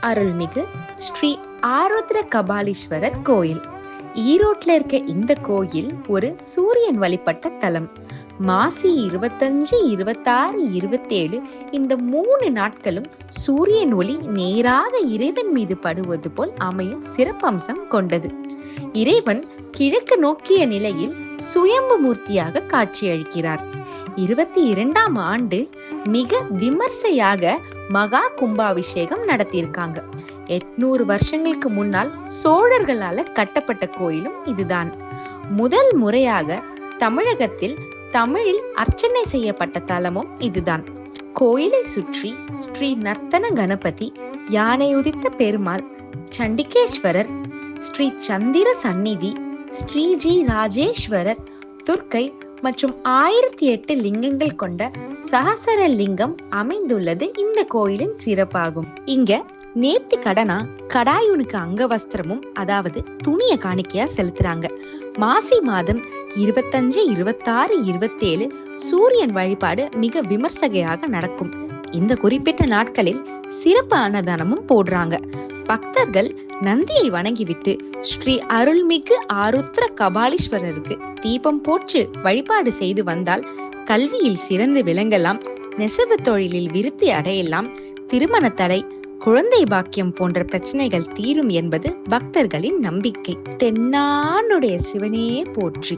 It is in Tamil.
அருள்மிகு ஸ்ரீ ஆருத்ர கபாலீஸ்வரர் கோயில். ஈரோட்ல இருக்க இந்த கோயில் ஒரு சூரியன் வழிபட்ட தலம். மாசி 25, 26, 27 இந்த 3 நாட்களும் சூரியன் ஒளி நேராக இறைவன் மீது படுவது போல் அமையும் சிறப்பம்சம் கொண்டது. இறைவன் கிழக்கு நோக்கிய நிலையில் சுயம்பு மூர்த்தியாக காட்சியளிக்கிறார். 22ஆம் ஆண்டு மிக விமர்சையாக மகா கும்பாபிஷேகம் நடத்தியிருக்காங்க. 800 வருஷங்களுக்கு முன்னால் சோழர்களால கட்டப்பட்ட கோயிலும் இதுதான். முதல் முறையாக தமிழகத்தில் தமிழில் அர்ச்சனை செய்யப்பட்ட தலமும் இதுதான். கோயிலை சுற்றி ஸ்ரீ நர்த்தன கணபதி, யானை உதித்த பெருமாள், சண்டிகேஸ்வரர், ஸ்ரீ சந்திர சந்நிதி, ஸ்ரீஜி ராஜேஸ்வரர், துர்க்கை மற்றும் 1008 லிங்கங்கள் கொண்ட சகசர லிங்கம் அமைந்துள்ளது இந்த கோயிலின் சிறப்பாகும். இங்க நேர்த்தி கடனா கடாயுனுக்கு அங்கவஸ்திரமும் அதாவது துணிய காணிக்கையா செலுத்துறாங்க. மாசி மாதம் 25, 26, 27 சூரியன் வழிபாடு மிக விமர்சகையாக நடக்கும். இந்த குறிப்பிட்ட நாட்களில் சிறப்பு அன்னதானமும் போடுறாங்க. பக்தர்கள் நந்தியை வணங்கிவிட்டு ஸ்ரீ அருள்மிகு ஆருத்ர கபாலீஸ்வரருக்கு தீபம் போற்று வழிபாடு செய்து வந்தால் கல்வியில் சிறந்து விளங்கலாம், நெசவு தொழிலில் விருத்தி அடையலாம், திருமண தடை, குழந்தை பாக்கியம் போன்ற பிரச்சனைகள் தீரும் என்பது பக்தர்களின் நம்பிக்கை. தென்னானுடைய சிவனே போற்றி.